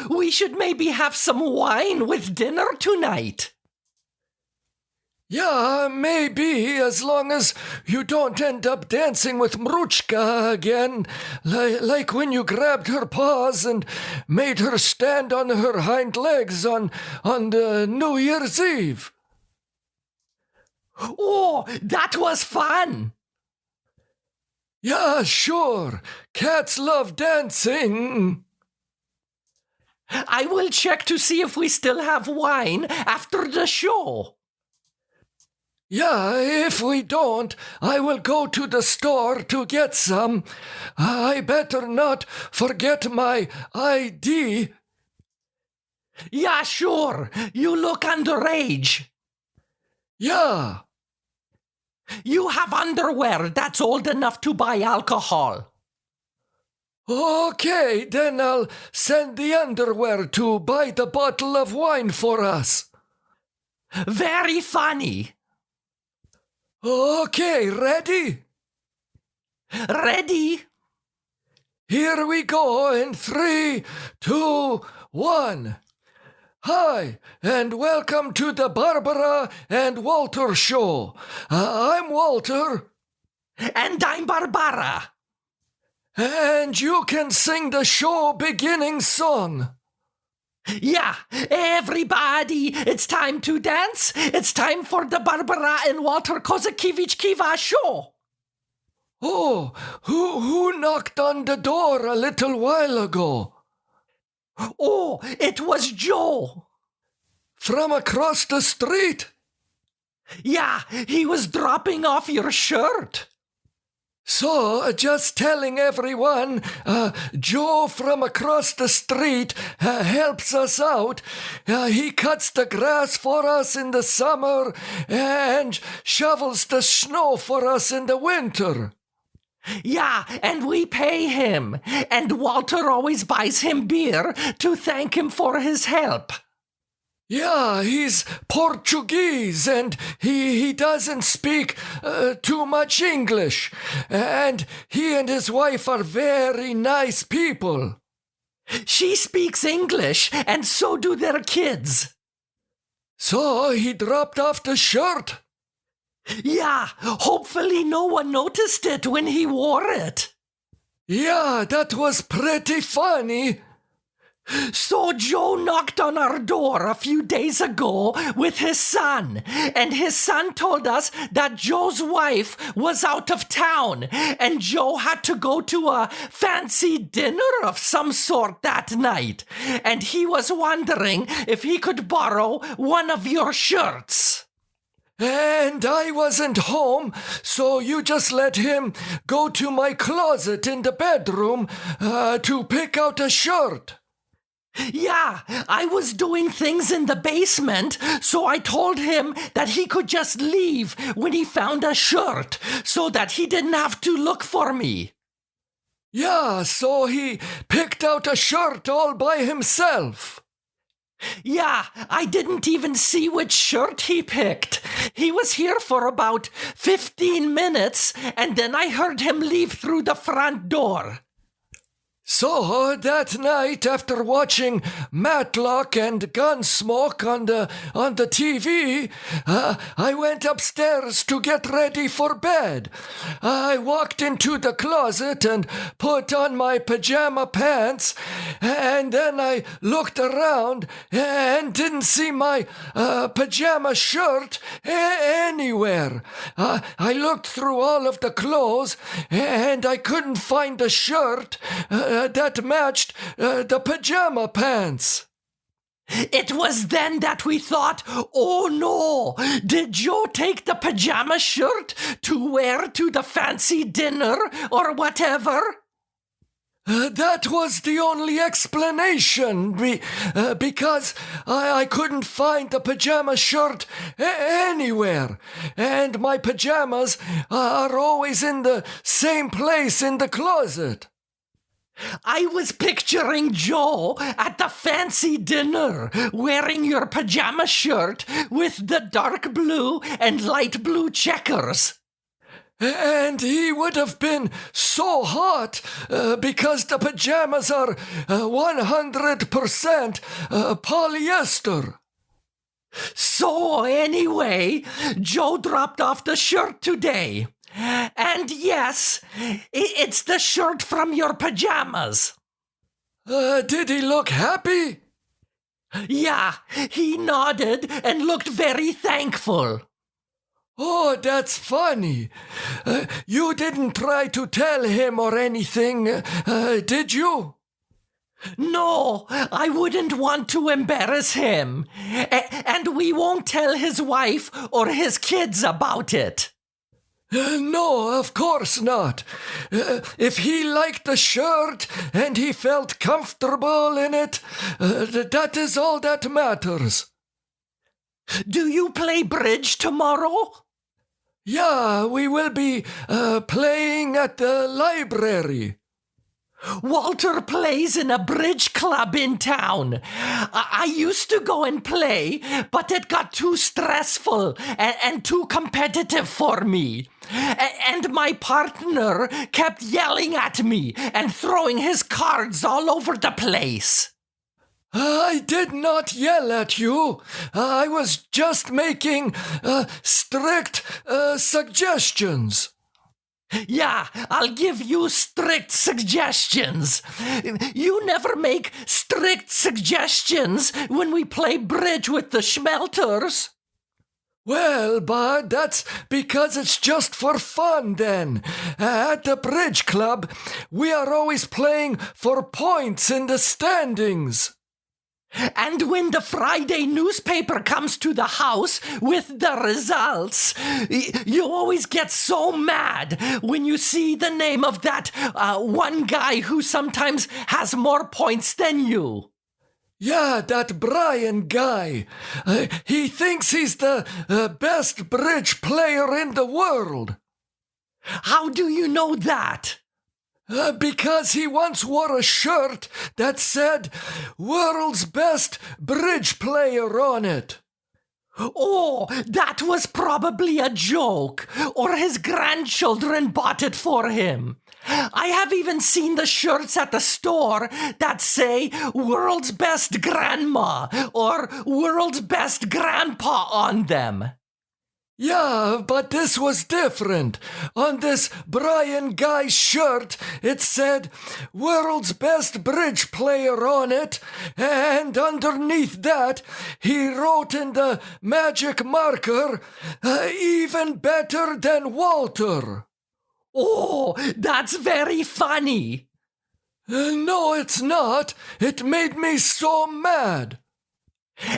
we should maybe have some wine with dinner tonight. Yeah, maybe, as long as you don't end up dancing with Mruchka again, like when you grabbed her paws and made her stand on her hind legs on the New Year's Eve. Oh, that was fun. Yeah, sure. Cats love dancing. I will check to see if we still have wine after the show. Yeah, if we don't, I will go to the store to get some. I better not forget my ID. Yeah, sure. You look underage. Yeah. You have underwear that's old enough to buy alcohol. Okay, then I'll send the underwear to buy the bottle of wine for us. Very funny. Okay, ready? Ready? Here we go in 3, 2, 1. Hi, and welcome to the Barbara and Walter Show. I'm Walter. And I'm Barbara. And you can sing the show beginning song. Yeah, everybody, it's time to dance. It's time for the Barbara and Walter Kozakiewicz Kiva show. Oh, who knocked on the door a little while ago? Oh, it was Joe. From across the street? Yeah, he was dropping off your shirt. So, just telling everyone, Joe from across the street helps us out. He cuts the grass for us in the summer and shovels the snow for us in the winter. Yeah, and we pay him. And Walter always buys him beer to thank him for his help. Yeah, he's Portuguese and he doesn't speak too much English. And he and his wife are very nice people. She speaks English, and so do their kids. So he dropped off the shirt? Yeah, hopefully no one noticed it when he wore it. Yeah, that was pretty funny. So Joe knocked on our door a few days ago with his son, and his son told us that Joe's wife was out of town, and Joe had to go to a fancy dinner of some sort that night, and he was wondering if he could borrow one of your shirts. And I wasn't home, so you just let him go to my closet in the bedroom to pick out a shirt. Yeah, I was doing things in the basement, so I told him that he could just leave when he found a shirt, so that he didn't have to look for me. Yeah, so he picked out a shirt all by himself. Yeah, I didn't even see which shirt he picked. He was here for about 15 minutes, and then I heard him leave through the front door. So that night, after watching Matlock and Gunsmoke on the TV, I went upstairs to get ready for bed. I walked into the closet and put on my pajama pants, and then I looked around and didn't see my pajama shirt anywhere. I looked through all of the clothes, and I couldn't find the shirt that matched the pajama pants. It was then that we thought, oh no, did Joe take the pajama shirt to wear to the fancy dinner or whatever? That was the only explanation, because I couldn't find the pajama shirt anywhere, and my pajamas are always in the same place in the closet. I was picturing Joe at the fancy dinner, wearing your pajama shirt with the dark blue and light blue checkers. And he would have been so hot because the pajamas are 100% polyester. So anyway, Joe dropped off the shirt today. And yes, it's the shirt from your pajamas. Did he look happy? Yeah, he nodded and looked very thankful. Oh, that's funny. You didn't try to tell him or anything, did you? No, I wouldn't want to embarrass him. And we won't tell his wife or his kids about it. No, of course not. If he liked the shirt and he felt comfortable in it, that is all that matters. Do you play bridge tomorrow? Yeah, we will be playing at the library. Walter plays in a bridge club in town. I used to go and play, but it got too stressful and too competitive for me. And my partner kept yelling at me and throwing his cards all over the place. I did not yell at you. I was just making strict suggestions. Yeah, I'll give you strict suggestions. You never make strict suggestions when we play bridge with the Schmelters. Well, Bud, that's because it's just for fun then. At the bridge club, we are always playing for points in the standings. And when the Friday newspaper comes to the house with the results, you always get so mad when you see the name of that one guy who sometimes has more points than you. Yeah, that Brian guy. He thinks he's the best bridge player in the world. How do you know that? Because he once wore a shirt that said "World's Best Bridge Player" on it. Oh, that was probably a joke, or his grandchildren bought it for him. I have even seen the shirts at the store that say "World's Best Grandma" or "World's Best Grandpa" on them. Yeah, but this was different. On this Brian guy's shirt, it said "World's Best Bridge Player" on it, and underneath that, he wrote in the magic marker, "Even better than Walter." Oh, that's very funny. No, it's not. It made me so mad.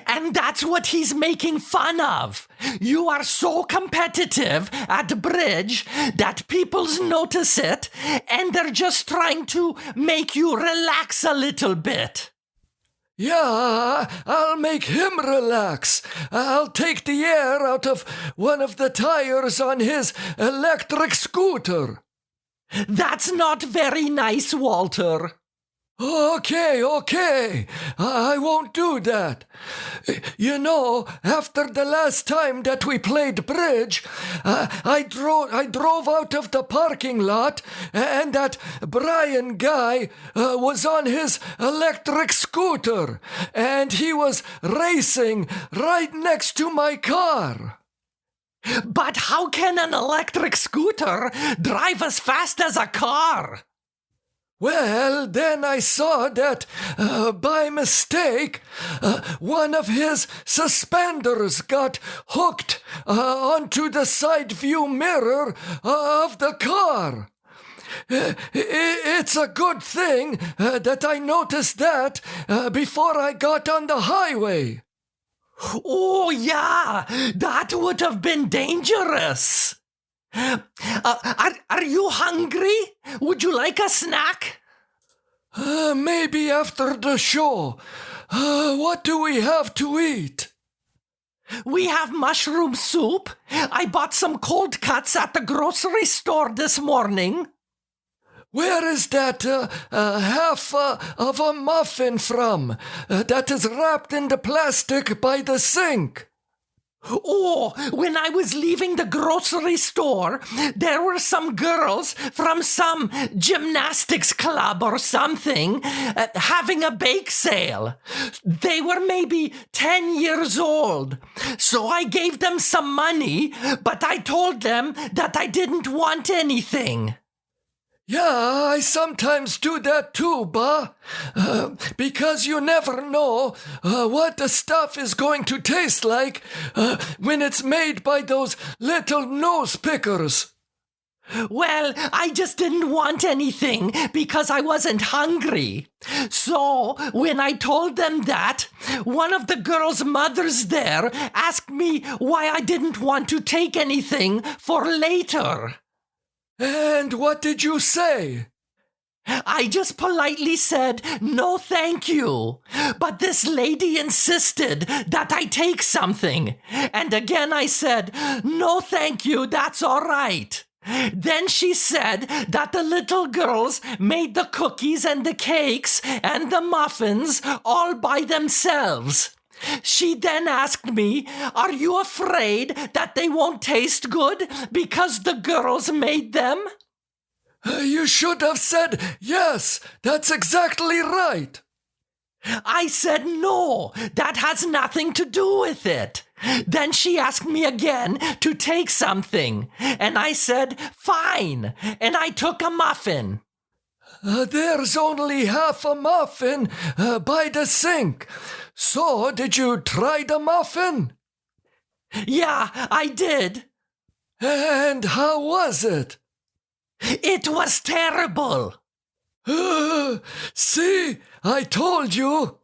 And that's what he's making fun of. You are so competitive at bridge that people notice it, and they're just trying to make you relax a little bit. Yeah, I'll make him relax. I'll take the air out of one of the tires on his electric scooter. That's not very nice, Walter. Okay. I won't do that. You know, after the last time that we played bridge, I drove out of the parking lot, and that Brian guy was on his electric scooter, and he was racing right next to my car. But how can an electric scooter drive as fast as a car? Well, then I saw that, by mistake, one of his suspenders got hooked onto the side view mirror of the car. It's a good thing that I noticed that before I got on the highway. Oh, yeah, that would have been dangerous. Are you hungry? Would you like a snack? Maybe after the show. What do we have to eat? We have mushroom soup. I bought some cold cuts at the grocery store this morning. Where is that half of a muffin from that is wrapped in the plastic by the sink? Oh, when I was leaving the grocery store, there were some girls from some gymnastics club or something having a bake sale. They were maybe 10 years old. So I gave them some money, but I told them that I didn't want anything. Yeah, I sometimes do that too, Ba. Because you never know what the stuff is going to taste like when it's made by those little nose pickers. Well, I just didn't want anything because I wasn't hungry. So, when I told them that, one of the girls' mothers there asked me why I didn't want to take anything for later. And what did you say? I just politely said, no thank you. But this lady insisted that I take something. And again I said, no thank you, that's all right. Then she said that the little girls made the cookies and the cakes and the muffins all by themselves. She then asked me, are you afraid that they won't taste good because the girls made them? You should have said, yes, that's exactly right. I said, no, that has nothing to do with it. Then she asked me again to take something, and I said, fine, and I took a muffin. There's only half a muffin by the sink. So, did you try the muffin? Yeah, I did. And how was it? It was terrible. See, I told you.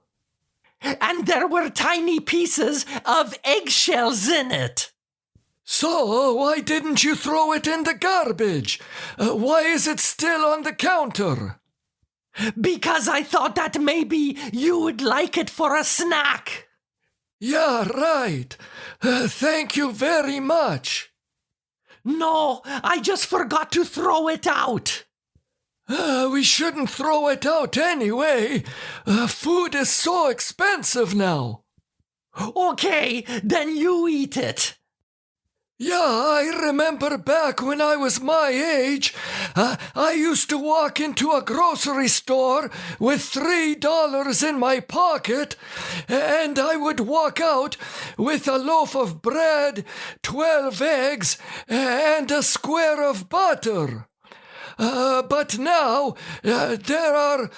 And there were tiny pieces of eggshells in it. So, why didn't you throw it in the garbage? Why is it still on the counter? Because I thought that maybe you would like it for a snack. Yeah, right. Thank you very much. No, I just forgot to throw it out. We shouldn't throw it out anyway. Food is so expensive now. Okay, then you eat it. Yeah, I remember back when I was my age, I used to walk into a grocery store with $3 in my pocket, and I would walk out with a loaf of bread, 12 eggs, and a square of butter. But now, there are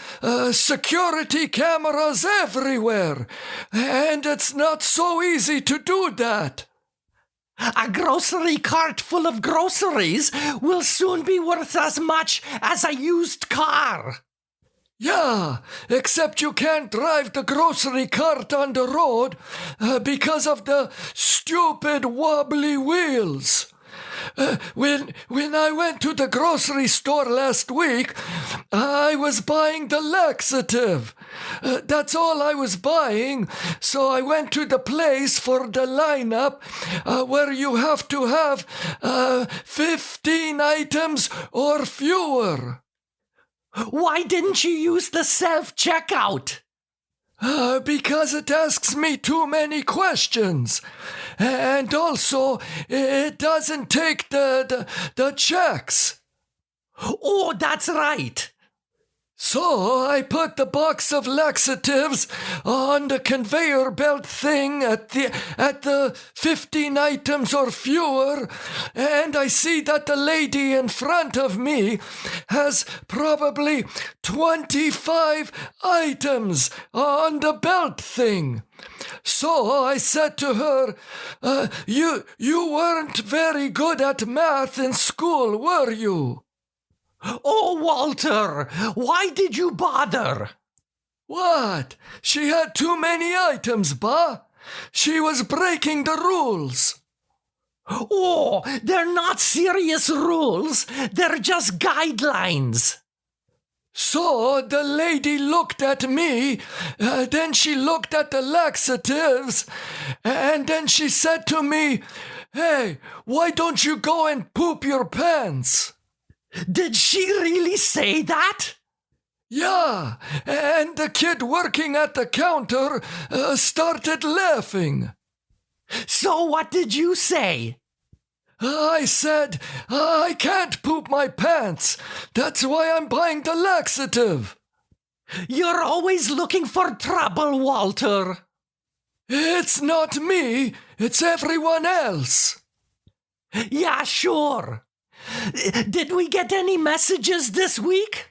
security cameras everywhere, and it's not so easy to do that. A grocery cart full of groceries will soon be worth as much as a used car. Yeah, except you can't drive the grocery cart on the road because of the stupid wobbly wheels. When I went to the grocery store last week, I was buying the laxative. That's all I was buying, so I went to the place for the lineup where you have to have 15 items or fewer. Why didn't you use the self-checkout? Because it asks me too many questions. And also, it doesn't take the checks. Oh, that's right. So I put the box of laxatives on the conveyor belt thing at the 15 items or fewer, and I see that the lady in front of me has probably 25 items on the belt thing. So I said to her, you weren't very good at math in school, were you? Oh, Walter, why did you bother? What? She had too many items, Ba. She was breaking the rules. Oh, they're not serious rules. They're just guidelines. So the lady looked at me, then she looked at the laxatives, and then she said to me, "Hey, why don't you go and poop your pants?" Did she really say that? Yeah, and the kid working at the counter started laughing. So what did you say? I said, I can't poop my pants. That's why I'm buying the laxative. You're always looking for trouble, Walter. It's not me, it's everyone else. Yeah, sure. Did we get any messages this week?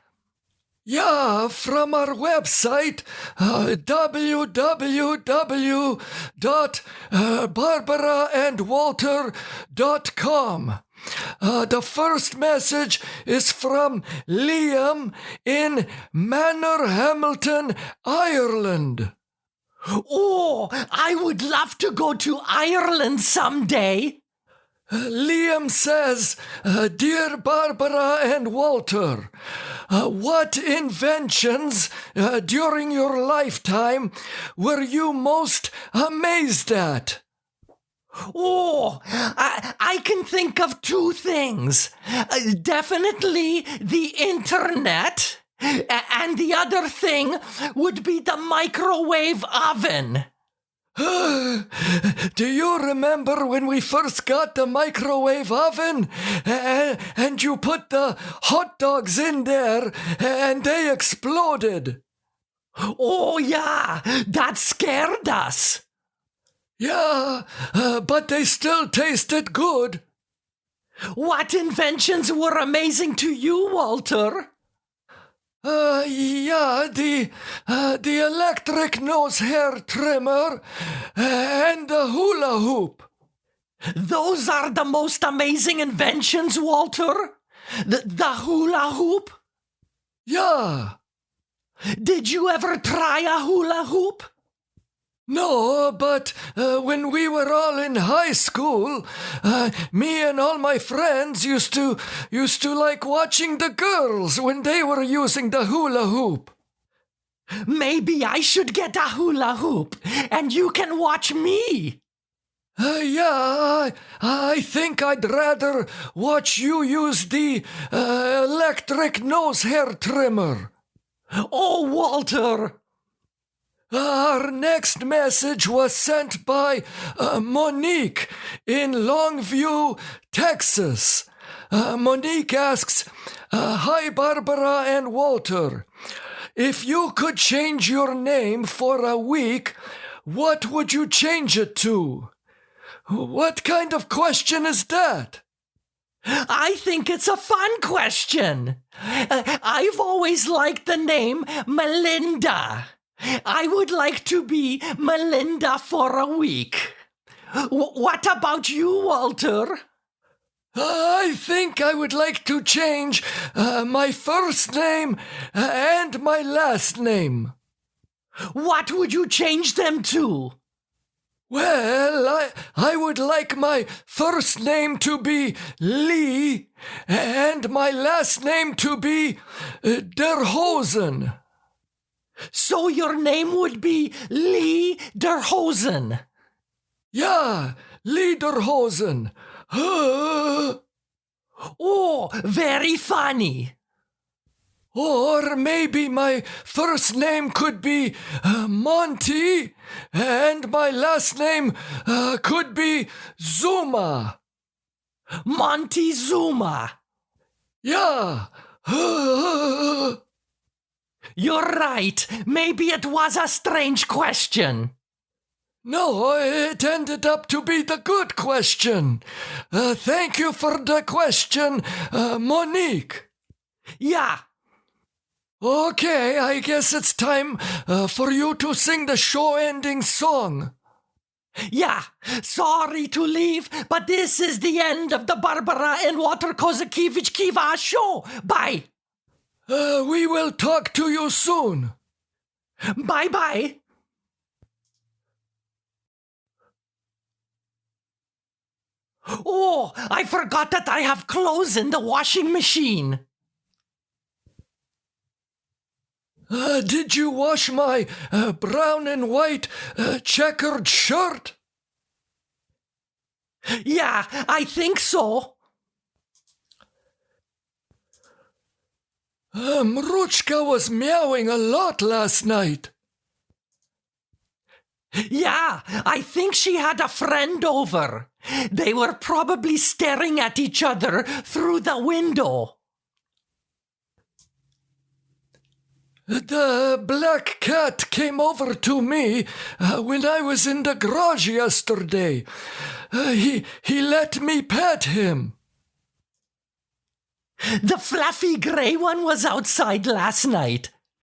Yeah, from our website, www.barbaraandwalter.com. The first message is from Liam in Manorhamilton, Ireland. Oh, I would love to go to Ireland someday. Liam says, Dear Barbara and Walter, what inventions during your lifetime were you most amazed at? Oh, I can think of two things. Definitely the internet, and the other thing would be the microwave oven. Do you remember when we first got the microwave oven and you put the hot dogs in there and they exploded? Oh, yeah, that scared us. Yeah, but they still tasted good. What inventions were amazing to you, Walter? Yeah, the electric nose hair trimmer and the hula hoop. Those are the most amazing inventions, Walter? The hula hoop? Yeah. Did you ever try a hula hoop? No, but when we were all in high school, me and all my friends used to like watching the girls when they were using the hula hoop. Maybe I should get a hula hoop, and you can watch me. Yeah, I think I'd rather watch you use the electric nose hair trimmer. Oh, Walter! Our next message was sent by Monique in Longview, Texas. Monique asks, Hi Barbara and Walter. If you could change your name for a week, what would you change it to? What kind of question is that? I think it's a fun question. I've always liked the name Melinda. I would like to be Melinda for a week. What about you, Walter? I think I would like to change my first name and my last name. What would you change them to? Well, I would like my first name to be Lee and my last name to be Derhosen. So your name would be Lee Derhosen. Yeah, Lee Derhosen. Oh, very funny. Or maybe my first name could be Monty, and my last name could be Zuma. Montezuma. Yeah. You're right. Maybe it was a strange question. No, it ended up to be the good question. Thank you for the question, Monique. Yeah. Okay, I guess it's time for you to sing the show-ending song. Yeah, sorry to leave, but this is the end of the Barbara and Walter Kozakiewicz Kiva show. Bye. We will talk to you soon. Bye-bye. Oh, I forgot that I have clothes in the washing machine. Did you wash my brown and white checkered shirt? Yeah, I think so. Mruchka was meowing a lot last night. Yeah, I think she had a friend over. They were probably staring at each other through the window. The black cat came over to me when I was in the garage yesterday. He let me pet him. The fluffy gray one was outside last night.